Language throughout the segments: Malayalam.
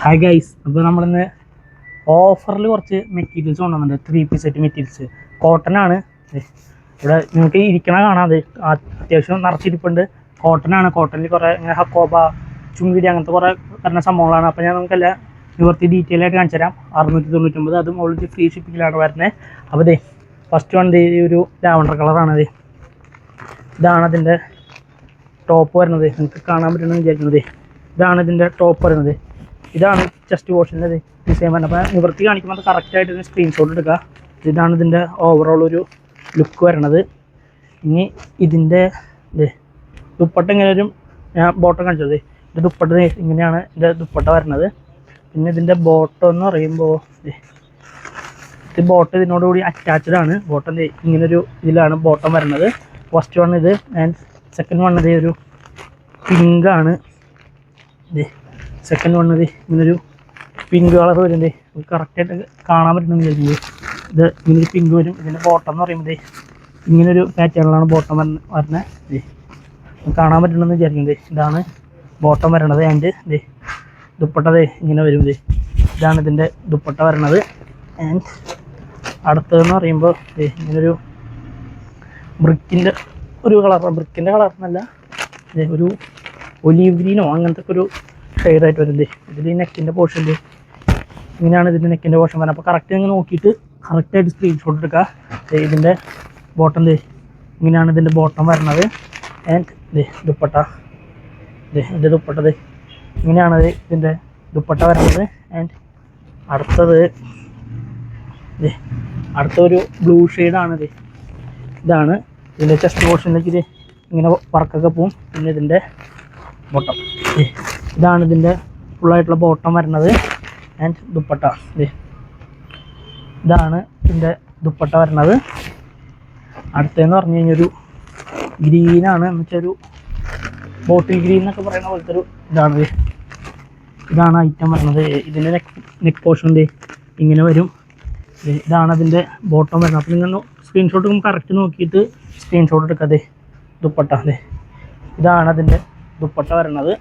ഹായ് ഗൈസ്, അപ്പോൾ നമ്മളിന്ന് ഓഫറിൽ കുറച്ച് മെറ്റീരിയൽസ് കൊണ്ടുവന്നിട്ടുണ്ട്. 3 പീസ് സെറ്റ് മെറ്റീരിയൽസ് കോട്ടൺ ആണ്. ഇവിടെ നിങ്ങൾക്ക് ഇരിക്കണ കാണാം. അത് അത്യാവശ്യം നിറച്ചിരിപ്പുണ്ട്. കോട്ടൺ ആണ്. കോട്ടണിൽ കുറേ ഇങ്ങനെ ഹക്കോബ, ചുങ്കിടി അങ്ങനത്തെ കുറേ വരുന്ന സംഭവങ്ങളാണ്. അപ്പോൾ ഞാൻ നമുക്കെല്ലാം നിവർത്തി ഡീറ്റെയിൽ ആയിട്ട് കാണിച്ചു തരാം. 699, അതും ഓൾറെഡി ഫ്രീ ഷിപ്പിങ്ങിലാണ് വരുന്നത്. അപ്പോൾ ഇതേ ഫസ്റ്റ് വൺ ഈ ഒരു ലാവണ്ടർ കളറാണത്. ഇതാണ് അതിൻ്റെ ടോപ്പ് വരുന്നത്. നിങ്ങൾക്ക് കാണാൻ പറ്റുമെന്ന് വിചാരിക്കുന്നത്. ഇതാണ് ഇതിൻ്റെ ടോപ്പ് വരുന്നത്. ഇതാണ് ചെസ്റ്റ് പോർഷൻ്റെ ഡിസൈൻ വരുന്നത്. അപ്പോൾ നിവൃത്തി കാണിക്കുമ്പോൾ അത് കറക്റ്റായിട്ട് ഇതിന് സ്ക്രീൻഷോട്ട് എടുക്കുക. ഇതാണ് ഇതിൻ്റെ ഓവറോൾ ഒരു ലുക്ക് വരണത്. ഇനി ഇതിൻ്റെ ദുപ്പട്ട ഇങ്ങനെ ഒരു ഞാൻ ബോട്ടം കാണിച്ചത്. ഇത് ദുപ്പട്ട ഇങ്ങനെയാണ് ഇതിൻ്റെ ദുപ്പട്ട വരുന്നത്. പിന്നെ ഇതിൻ്റെ ബോട്ടം എന്ന് പറയുമ്പോൾ ഇത് ബോട്ടം ഇതിനോടുകൂടി അറ്റാച്ച്ഡ് ആണ്. ബോട്ടം ഇങ്ങനൊരു ഇതിലാണ് ബോട്ടം വരുന്നത്. ഫസ്റ്റ് വൺ ഇത് ആൻഡ് സെക്കൻഡ് വൺ ഇത് ഒരു പിങ്കാണ്. സെക്കൻഡ് വന്നത് ഇങ്ങനൊരു പിങ്ക് കളർ വരുന്നത്. കറക്റ്റായിട്ട് കാണാൻ പറ്റുന്നത് ഇത് ഇങ്ങനൊരു പിങ്ക് വരും. ഇതിൻ്റെ ബോട്ടം എന്ന് പറയുന്നത് ഇങ്ങനൊരു പാറ്റേണിലാണ് ബോട്ടം വരുന്നത്. കാണാൻ പറ്റണമെന്ന് വിചാരിക്കുന്നത്. ഇതാണ് ബോട്ടം വരണത്. ആൻഡ് ദുപ്പട്ട ഇങ്ങനെ വരും. ഇതാണ് ഇതിൻ്റെ ദുപ്പട്ട വരണത്. ആൻഡ് അടുത്തതെന്ന് പറയുമ്പോൾ ഇങ്ങനൊരു ബ്രിക്കിൻ്റെ ഒരു കളർ, ബ്രിക്കിൻ്റെ കളറെന്നല്ല, ഒരു ഒലീവ് ഗ്രീനോ അങ്ങനത്തെ ഒരു ഷെയ്ഡായിട്ട് വരുന്നത്. ഇതിൽ നെക്കിൻ്റെ പോർഷൻ ഇങ്ങനെയാണ് ഇതിൻ്റെ നെക്കിൻ്റെ പോർഷൻ വരുന്നത്. അപ്പോൾ കറക്റ്റ് നിങ്ങൾ നോക്കിയിട്ട് കറക്റ്റായിട്ട് സ്ക്രീൻഷോട്ട് എടുക്കുക. ഇതിൻ്റെ ബോട്ടം ഇങ്ങനെയാണ് ഇതിൻ്റെ ബോട്ടം വരുന്നത്. ആൻഡ് ദുപ്പട്ട ഇതിൻ്റെ ദുപ്പട്ട ഇങ്ങനെയാണ് ഇതിൻ്റെ ദുപ്പട്ട വരുന്നത്. ആൻഡ് അടുത്തൊരു ബ്ലൂ ഷെയ്ഡാണിത്. ഇതാണ് ഇതിൻ്റെ ചെസ്റ്റ് പോർഷനിലേക്ക് ഇങ്ങനെ വർക്കൊക്കെ പോവും. പിന്നെ ഇതിൻ്റെ ബോട്ടം ഇതാണ് ഇതിൻ്റെ ഫുള്ളായിട്ടുള്ള ബോട്ടം വരുന്നത്. ആൻഡ് ദുപ്പട്ട ഇതാണ് ഇതിൻ്റെ ദുപ്പട്ട വരുന്നത്. അടുത്തതെന്ന് പറഞ്ഞു കഴിഞ്ഞാൽ ഒരു ഗ്രീനാണ്. എന്ന് വെച്ചാൽ ഒരു ബോട്ടിൽ ഗ്രീൻ എന്നൊക്കെ പറയുന്ന പോലത്തെ ഒരു ഇതാണ് ഐറ്റം വരുന്നത്. ഇതിൻ്റെ നെക്ക് പോർഷൻ ഇങ്ങനെ വരും. ഇതാണ് അതിൻ്റെ ബോട്ടം വരുന്നത്. അപ്പോൾ നിങ്ങൾ സ്ക്രീൻഷോട്ട് കറക്റ്റ് നോക്കിയിട്ട് സ്ക്രീൻഷോട്ട് എടുക്കാതെ ദുപ്പട്ട ഇതാണ് അതിൻ്റെ ദുപ്പട്ട വരുന്നത്.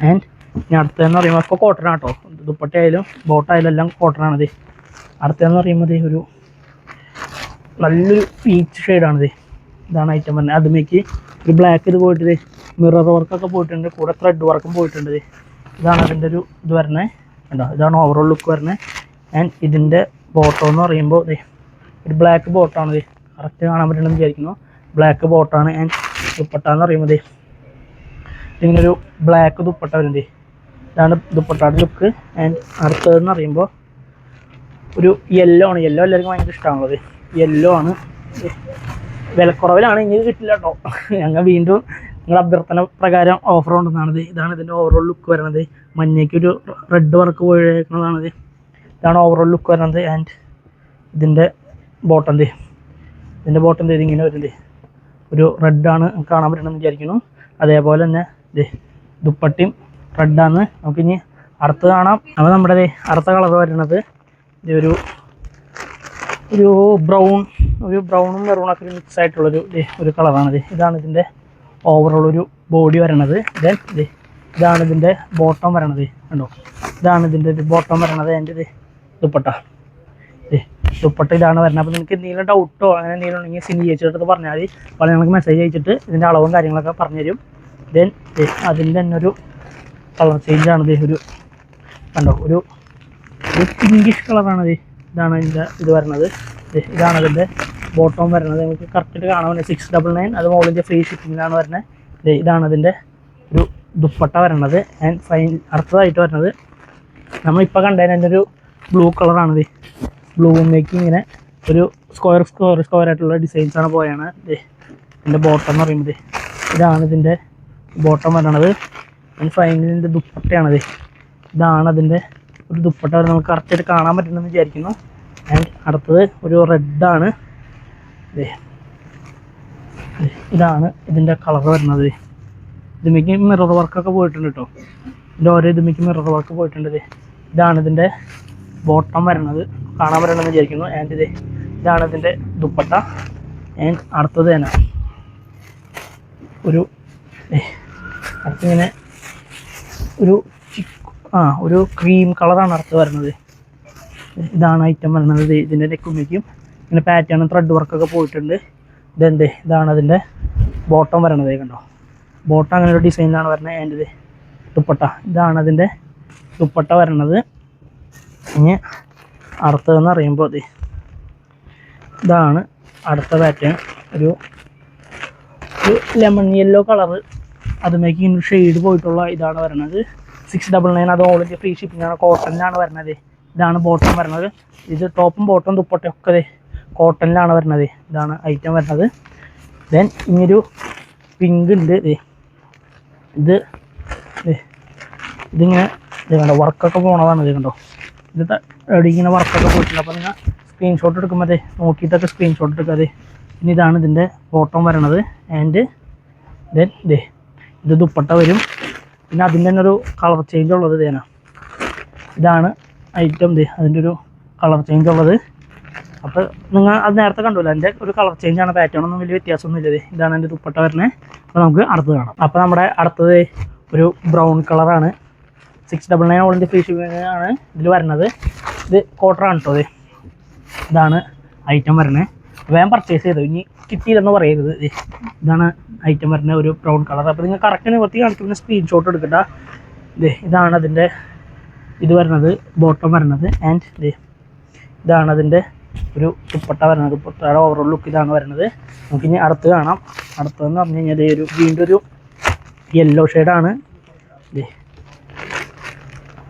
ആൻഡ് ഇനി അടുത്തതെന്ന് പറയുമ്പോൾ ഇപ്പോൾ കോട്ടൺ ആട്ടോ. ദുപ്പട്ടയായാലും ബോട്ടായാലും എല്ലാം കോട്ടണാണിത്. അടുത്തതെന്ന് പറയുമ്പോൾ ഒരു നല്ലൊരു പീച്ച് ഷെയ്ഡാണിത്. ഇതാണ് ഐറ്റം വരുന്നത്. അതുമേക്ക് ഒരു ബ്ലാക്ക് ഇത് പോയിട്ട് മിറർ വർക്കൊക്കെ പോയിട്ടുണ്ട്. കൂടെ ത്രെഡ് വർക്കും പോയിട്ടുണ്ട്. ഇതാണ് അതിൻ്റെ ഒരു ഇത് വരുന്നത്. കണ്ടോ, ഇതാണ് ഓവറോൾ ലുക്ക് വരുന്നത്. ആൻഡ് ഇതിൻ്റെ ബോട്ടം എന്ന് പറയുമ്പോൾ ഒരു ബ്ലാക്ക് ബോട്ടാണിത്. കറക്റ്റ് കാണാൻ പറ്റണമെന്ന് വിചാരിക്കുന്നു. ബ്ലാക്ക് ബോട്ടാണ്. ആൻഡ് ദുപ്പട്ട എന്ന് പറയുമ്പോൾ ഇങ്ങനൊരു ബ്ലാക്ക് ദുപ്പട്ട വരുന്നത്. ഇതാണ് ദുപ്പട്ടയുടെ ലുക്ക്. ആൻഡ് അടുത്തതെന്ന് പറയുമ്പോൾ ഒരു യെല്ലോ ആണ്. യെല്ലോ എല്ലാവർക്കും ഭയങ്കര ഇഷ്ടമാണുള്ളത്. യെല്ലോ ആണ്. വിലക്കുറവിലാണ്. ഇനി കിട്ടില്ല കേട്ടോ. ഞങ്ങൾ വീണ്ടും നിങ്ങളുടെ അഭ്യർത്ഥന പ്രകാരം ഓഫർ കൊണ്ടുവന്നാണിത്. ഇതാണ് ഇതിൻ്റെ ഓവറോൾ ലുക്ക് വരുന്നത്. മഞ്ഞയ്ക്ക് ഒരു റെഡ് വർക്ക് പോയിരിക്കുന്നതാണിത്. ഇതാണ് ഓവറോൾ ലുക്ക് വരുന്നത്. ആൻഡ് ഇതിൻ്റെ ബോട്ടം ഇതിങ്ങനെ വരുന്നത് ഒരു റെഡാണ്. കാണാൻ പറ്റണമെന്ന് വിചാരിക്കുന്നു. അതേപോലെ തന്നെ ദുപ്പട്ടയും റെഡാണ്. നമുക്കിനി അടുത്ത് കാണാം. അപ്പോൾ നമ്മുടെ അടുത്ത കളർ വരുന്നത് ഒരു ബ്രൗണും മെറൂണൊക്കെ മിക്സ് ആയിട്ടുള്ളൊരു കളറാണിത്. ഇതാണ് ഇതിൻ്റെ ഓവറോൾ ഒരു ബോഡി വരണത്. ഇതാണ് ഇതിൻ്റെ ബോട്ടം വരണത്. കണ്ടോ, ഇതാണ് ഇതിൻ്റെ ഒരു ബോട്ടം വരണത്. എൻ്റെ ദുപ്പട്ട ഇതാണ് വരുന്നത്. അപ്പോൾ നിങ്ങൾക്ക് എന്തെങ്കിലും ഡൗട്ടോ അങ്ങനെ എന്തെങ്കിലും ഉണ്ടെങ്കിൽ സിനി ചേച്ചിട്ട് പറഞ്ഞാൽ മതി. അപ്പോൾ ഞങ്ങൾക്ക് മെസ്സേജ് അയച്ചിട്ട് ഇതിൻ്റെ അളവും കാര്യങ്ങളൊക്കെ പറഞ്ഞുതരും. അതിൻ്റെ തന്നെ ഒരു കളർ ചേഞ്ചാണിത്. കണ്ടോ, ഒരു പിങ്കിഷ് കളറാണിത്. ഇതാണ് ഇതിൻ്റെ ഇത് വരുന്നത്. ഇതാണ് ഇതിൻ്റെ ബോട്ടം വരുന്നത്. നമുക്ക് കറക്റ്റായിട്ട് കാണാൻ പറ്റും. 699, അത് മോളിൻ്റെ ഫ്രീ ഷിപ്പിങ്ങിലാണ് വരുന്നത്. ഇതാണ് അതിൻ്റെ ഒരു ദുപ്പട്ട വരുന്നത്. ആൻഡ് അടുത്തതായിട്ട് വരുന്നത് നമ്മളിപ്പോൾ കണ്ടതിൻ്റെ ഒരു ബ്ലൂ കളറാണിത്. ബ്ലൂമേക്ക് ഇങ്ങനെ ഒരു സ്ക്വയർ ആയിട്ടുള്ള ഡിസൈൻസാണ് പോയാണ്. ഇതിൻ്റെ ബോട്ടം എന്ന് പറയുന്നത് ഇതാണ് ഇതിൻ്റെ ബോട്ടം വരണത്. ആൻഡ് ഫൈനലി ഇതിൻ്റെ ദുപ്പട്ടയാണത്. ഇതാണ് അതിൻ്റെ ഒരു ദുപ്പട്ട വരെ നമുക്ക് കറക്റ്റായിട്ട് കാണാൻ പറ്റുമെന്ന് വിചാരിക്കുന്നു. ആൻഡ് അടുത്തത് ഒരു റെഡാണ്. ഇതാണ് ഇതിൻ്റെ കളർ വരുന്നത്. ഇതുമേക്ക് മിറർ വർക്കൊക്കെ പോയിട്ടുണ്ട് കേട്ടോ. ഇതിൻ്റെ ഓരോ ഇതുമേക്ക് മിറർ വർക്ക് പോയിട്ടുണ്ട്. ഇതാണ് ഇതിൻ്റെ ബോട്ടം വരുന്നത്. കാണാൻ പറ്റണമെന്ന് വിചാരിക്കുന്നു. ആൻഡ് ഇതാണ് ഇതിൻ്റെ ദുപ്പട്ട. ആൻഡ് അടുത്തത് തന്നെ ഒരു അടുത്തിങ്ങനെ ഒരു ഒരു ക്രീം കളറാണ് അടുത്ത് വരുന്നത്. ഇതാണ് ഐറ്റം വരുന്നത്. ഇതിൻ്റെ നെക്കുമ്മയ്ക്കും ഇങ്ങനെ പാറ്റേണും ത്രെഡ് വർക്കൊക്കെ പോയിട്ടുണ്ട്. ഇതാണ് അതിൻ്റെ ബോട്ടം വരണത്. കണ്ടോ, ബോട്ടം അങ്ങനെ ഒരു ഡിസൈനിലാണ് വരുന്നത്. അതിൻ്റെ ദുപ്പട്ട, ഇതാണ് അതിൻ്റെ ദുപ്പട്ട വരണത്. ഇനി അടുത്തതെന്ന് പറയുമ്പോൾ ഇതാണ് അടുത്ത പാറ്റേൺ. ഒരു ലെമൺ യെല്ലോ കളറ്, അതുമേക്ക് ഇങ്ങനെ ഷെയ്ഡ് പോയിട്ടുള്ള ഇതാണ് വരുന്നത്. 699, അത് ഓൾ ഇന്ത്യ ഫ്രീ ഷിപ്പിംഗ് ആണ്. കോട്ടണിലാണ് വരുന്നത്. ഇതാണ് ബോട്ടം വരുന്നത്. ഇത് ടോപ്പും ബോട്ടും ദുപ്പട്ടയൊക്കെ കോട്ടണിലാണ് വരുന്നത്. ഇതാണ് ഐറ്റം വരുന്നത്. ദെൻ ഇനിയൊരു പിങ്ക് ഉണ്ട്. ഇതിങ്ങനെ കണ്ടോ, വർക്കൊക്കെ പോണതാണ്. കണ്ടോ, ഇത് ഇങ്ങനെ വർക്കൊക്കെ പോയിട്ടുണ്ട്. അപ്പോൾ നിങ്ങൾ സ്ക്രീൻഷോട്ട് എടുക്കുമ്പോൾ നോക്കിയിട്ടൊക്കെ സ്ക്രീൻഷോട്ട് എടുക്കാതെ. പിന്നെ ഇതാണ് ഇതിൻ്റെ ബോട്ടം വരണത്. ആൻഡ് ദെൻ ഇത് ദുപ്പട്ട വരും. പിന്നെ അതിൻ്റെ തന്നെ ഒരു കളർ ചേഞ്ച് ഉള്ളത് ഇതാണ് ഐറ്റം. അതിൻ്റെ ഒരു കളർ ചേഞ്ച് ഉള്ളത്. അപ്പോൾ നിങ്ങൾ അത് നേരത്തെ കണ്ടില്ല, എൻ്റെ ഒരു കളർ ചേഞ്ചാണ്. പാറ്റേണൊന്നും വലിയ വ്യത്യാസമൊന്നുമില്ല. ഇതാണ് എൻ്റെ ദുപ്പട്ട വരുന്നത്. അപ്പോൾ നമുക്ക് അടുത്തത് കാണാം. അപ്പോൾ നമ്മുടെ അടുത്തത് ഒരു ബ്രൗൺ കളറാണ്. 699 ഓൾ ഇന്ത്യ ഫ്രീ ഷിപ്പിംഗ് ആണ് ഇതിൽ വരുന്നത്. ഇത് കോട്ടറാണ് കേട്ടോ. ഇതാണ് ഐറ്റം വരുന്നത്. വേഗം പർച്ചേസ് ചെയ്തു, ഇനി കിട്ടിയില്ലെന്ന് പറയരുത്. ഇതാണ് ഐറ്റം വരുന്നത്, ഒരു ബ്രൗൺ കളർ. അപ്പോൾ നിങ്ങൾ കറക്റ്റ് നിവർത്തി കാണിക്കുന്ന സ്ക്രീൻഷോട്ട് എടുക്കട്ട. ഇതാണ് അതിൻ്റെ ഇത് വരുന്നത്, ബോട്ടം വരുന്നത്. ആൻഡ് ഇതാണ് അതിൻ്റെ ഒരു ദുപ്പട്ട വരുന്നത്. ദുപ്പട്ടയുടെ ഓവറോൾ ലുക്ക് ഇതാണ് വരുന്നത്. നമുക്കിനി അടുത്ത് കാണാം. അടുത്തതെന്ന് പറഞ്ഞു കഴിഞ്ഞാൽ വീണ്ടും ഒരു യെല്ലോ ഷെയ്ഡാണ്.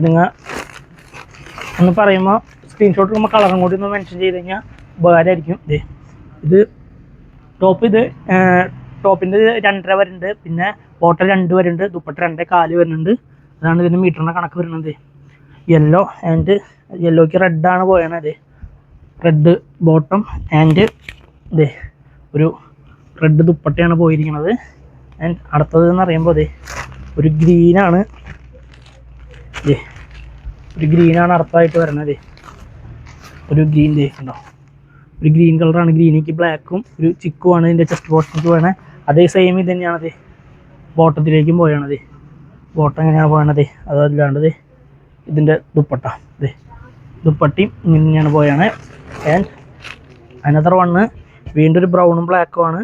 നിങ്ങൾ ഒന്ന് പറയുമ്പോൾ സ്ക്രീൻഷോട്ട് എടുക്കുമ്പോൾ കളറും കൂടി ഒന്ന് മെൻഷൻ ചെയ്ത് കഴിഞ്ഞാൽ ഉപകാരമായിരിക്കും. ഇത് ടോപ്പിൻ്റെ 2.5 വരുന്നുണ്ട്. പിന്നെ ബോട്ടൽ 2 വരുന്നുണ്ട്. ദുപ്പട്ട 2.4 വരുന്നുണ്ട്. അതാണ് ഇതിൻ്റെ മീറ്ററിൻ്റെ കണക്ക് വരുന്നത്. യെല്ലോ ആൻഡ് യെല്ലോയ്ക്ക് റെഡാണ് പോയത്. റെഡ് ബോട്ടം ആൻഡ് ഒരു റെഡ് ദുപ്പട്ടയാണ് പോയിരിക്കുന്നത്. ആൻഡ് അടുത്തത് എന്ന് പറയുമ്പോൾ ഒരു ഗ്രീനാണ്. ഒരു ഗ്രീനാണ് അടുത്തായിട്ട് വരുന്നത്. ഒരു ഗ്രീൻ ഉണ്ടോ, ഒരു ഗ്രീൻ കളറാണ്. ഗ്രീനിക്ക് ബ്ലാക്കും ഒരു ചിക്കുമാണ് ഇതിൻ്റെ ചെസ്റ്റ് പോർഷനിലേക്ക് വേണത്. അതേ സെയിം ഇത് തന്നെയാണത് ബോട്ടത്തിലേക്കും പോയാണത്. ബോട്ടം എങ്ങനെയാണ് പോയണത് അതല്ലാണ്ടത്. ഇതിൻ്റെ ദുപ്പട്ട ദുപ്പട്ടയും ഇങ്ങനെ തന്നെയാണ് പോയാണ്. ആൻഡ് അനദർ വണ്ണ് വീണ്ടും ഒരു ബ്രൗണും ബ്ലാക്കും ആണ്.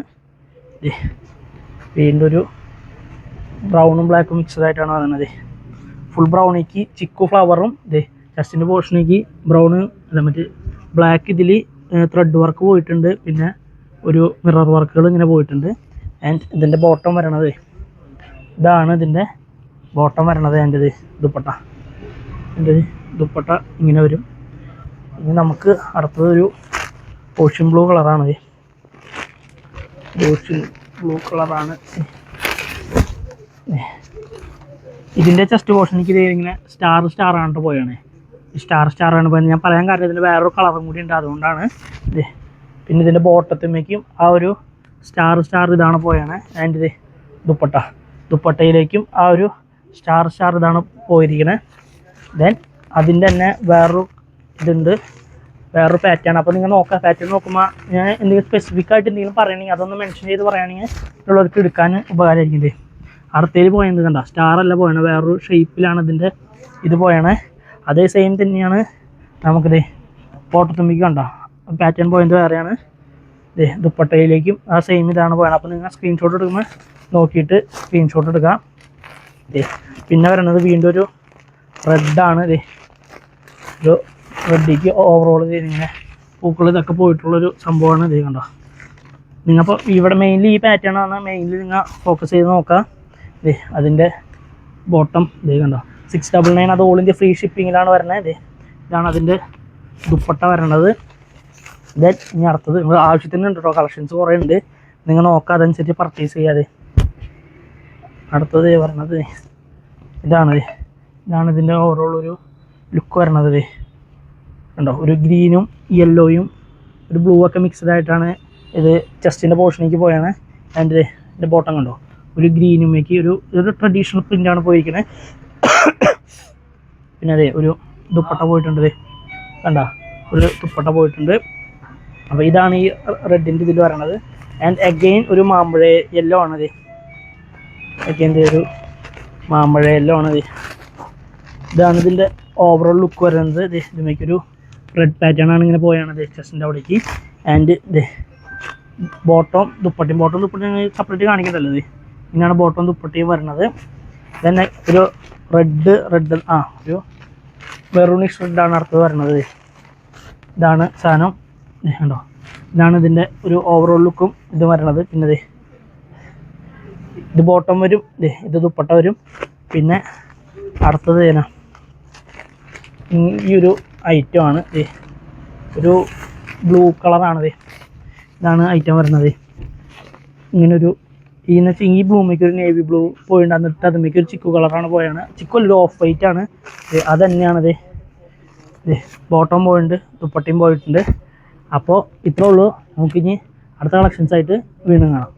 വീണ്ടും ഒരു ബ്രൗണും ബ്ലാക്കും മിക്സഡായിട്ടാണ് വരുന്നത്. ഫുൾ ബ്രൗണിക്ക് ചിക്കു ഫ്ലവറും ചെസ്റ്റിൻ്റെ പോർഷനിലേക്ക് ബ്രൗണ് അല്ല മറ്റേ ബ്ലാക്ക് ഇതിൽ ത്രെഡ് വർക്ക് പോയിട്ടുണ്ട്. പിന്നെ ഒരു മിറർ വർക്കുകൾ ഇങ്ങനെ പോയിട്ടുണ്ട്. ആൻഡ് ഇതിൻ്റെ ബോട്ടം വരണത് ഇതാണ്. ഇതിൻ്റെ ബോട്ടം വരണത് എൻ്റെ ദുപ്പട്ട. എൻ്റെ ദുപ്പട്ട ഇങ്ങനെ വരും. ഇനി നമുക്ക് അടുത്തതൊരു ഓഷ്യൻ ബ്ലൂ കളറാണ്. ഓഷ്യൻ ബ്ലൂ കളറാണ്. ഇതിൻ്റെ ചെസ്റ്റ് പോർഷനിലേക്ക് ഇങ്ങനെ സ്റ്റാറാണ് പോയാണ്. സ്റ്റാറാണ് പോയത്. ഞാൻ പറയാൻ കാരണം ഇതിൻ്റെ വേറൊരു കളറും കൂടി ഉണ്ട്, അതുകൊണ്ടാണ്. പിന്നെ ഇതിൻ്റെ ബോട്ടത്തിലേക്കും ആ ഒരു സ്റ്റാർ ഇതാണ് പോയാണ്. ആൻഡ് ദുപ്പട്ടയിലേക്കും ആ ഒരു സ്റ്റാർ ഇതാണ് പോയിരിക്കുന്നത്. ദെൻ അതിൻ്റെ തന്നെ വേറൊരു ഇതുണ്ട്, വേറൊരു പാറ്റേൺ. അപ്പോൾ നിങ്ങൾ നോക്കുക, പാറ്റേൺ നോക്കുമ്പോൾ ഞാൻ എന്തെങ്കിലും സ്പെസിഫിക് ആയിട്ട് എന്തെങ്കിലും പറയണമെങ്കിൽ അതൊന്ന് മെൻഷൻ ചെയ്ത് പറയുകയാണെങ്കിൽ ഉള്ളവർക്ക് എടുക്കാൻ ഉപകാരമായിരിക്കും. അടുത്തതിൽ പോയത് കണ്ട സ്റ്റാറല്ല പോയണേ, വേറൊരു ഷേപ്പിലാണ് ഇതിൻ്റെ ഇത് പോയണേ. അതേ സെയിം തന്നെയാണ് നമുക്കിത് ബോട്ടത്തുമ്പിക്ക് കണ്ട പാറ്റേൺ പോയിൻ്റ് വേറെയാണ്. ദുപ്പട്ടയിലേക്കും ആ സെയിം ഇതാണ് പോയത്. അപ്പോൾ നിങ്ങൾ സ്ക്രീൻഷോട്ട് എടുക്കുമ്പോൾ നോക്കിയിട്ട് സ്ക്രീൻഷോട്ട് എടുക്കാം. പിന്നെ വരുന്നത് വീണ്ടും ഒരു റെഡാണ്. ഒരു റെഡിക്ക് ഓവറോൾ ഇങ്ങനെ പൂക്കൾ ഇതൊക്കെ പോയിട്ടുള്ളൊരു സംഭവമാണ്. ഇത് കണ്ടോ, നിങ്ങൾപ്പോൾ ഇവിടെ മെയിൻലി ഈ പാറ്റേൺ ആണ് മെയിൻലി നിങ്ങൾ ഫോക്കസ് ചെയ്ത് നോക്കാം. അതിൻ്റെ ബോട്ടം കണ്ടോ 699, അത് ഓൾ ഇന്ത്യ ഫ്രീ ഷിപ്പിങ്ങിലാണ് വരുന്നത്. ഇതാണ് അതിൻ്റെ ദുപ്പട്ട വരണത്. ദെൻ ഇനി അടുത്തത് നിങ്ങൾ ആവശ്യത്തിന് ഉണ്ട് കേട്ടോ, കളക്ഷൻസ് കുറേ ഉണ്ട്, നിങ്ങൾ നോക്കുക, അതനുസരിച്ച് പർച്ചേസ് ചെയ്യാതെ. അടുത്തത് പറഞ്ഞത് ഇതാണ് ഇതിൻ്റെ ഓവറോൾ ഒരു ലുക്ക് വരണത്. കണ്ടോ, ഒരു ഗ്രീനും യെല്ലോയും ഒരു ബ്ലൂ ഒക്കെ മിക്സ്ഡ് ആയിട്ടാണ് ഇത് ചെസ്റ്റിൻ്റെ പോർഷനിലേക്ക് പോയാണ്. ആൻഡ് ഇതിൻ്റെ ബോട്ടം കണ്ടോ, ഒരു ഗ്രീനുമേക്ക് ഒരു ട്രഡീഷണൽ പ്രിൻ്റാണ് പോയിരിക്കുന്നത്. പിന്നെ ഒരു ദുപ്പട്ട പോയിട്ടുണ്ട്. കണ്ട, ഒരു ദുപ്പട്ട പോയിട്ടുണ്ട്. അപ്പോൾ ഇതാണ് ഈ റെഡിൻ്റെ ഇതിൽ പറയണത്. ആൻഡ് അഗെയിൻ ഒരു മാമ്പഴ യെല്ലോ ആണത്. അഗെയിൻ ഒരു മാമ്പഴ യെല്ലോ ആണത്. ഇതാണ് ഇതിൻ്റെ ഓവറോൾ ലുക്ക് വരുന്നത്. ഇതിലേക്കൊരു റെഡ് പാറ്റേൺ ആണ് ഇങ്ങനെ പോയാണ് ചെസ്റ്റിൻ്റെ അവിടേക്ക്. ആൻഡ് ബോട്ടം ദുപ്പട്ടയും സെപ്പറേറ്റ് കാണിക്കണ്ടല്ലോ. ഇങ്ങനെയാണ് ബോട്ടം ദുപ്പട്ടയും വരുന്നത്. തന്നെ ഒരു റെഡ് ഒരു മെറൂണിഷ് റെഡാണ് അടുത്തത് വരുന്നത്. ഇതാണ് സാധനം കണ്ടോ. ഇതാണ് ഇതിൻ്റെ ഒരു ഓവറോൾ ലുക്കും ഇത് വരുന്നത്. പിന്നെ ഇത് ബോട്ടം വരും, ഇത് ദുപ്പട്ട വരും. പിന്നെ അടുത്തത് ഈ ഒരു ഐറ്റമാണ് ഒരു ബ്ലൂ കളറാണ്. ഇതാണ് ഐറ്റം വരുന്നത്. ഇങ്ങനൊരു ഈ ബ്ലൂമേക്ക് ഒരു നേവി ബ്ലൂ പോയിട്ടുണ്ട്. എന്നിട്ട് അതുമേക്ക് ഒരു ചിക്കു കളറാണ് പോയാണ്. ചിക്കു ഒരു ഓഫ് വൈറ്റ് ആണ്. അത് തന്നെയാണത്. ബോട്ടം പോയിട്ടുണ്ട്, ദുപ്പട്ടയും പോയിട്ടുണ്ട്. അപ്പോൾ ഇത്രേ ഉള്ളൂ. നമുക്കിനി അടുത്ത കളക്ഷൻസ് ആയിട്ട് വീണ്ടും കാണാം.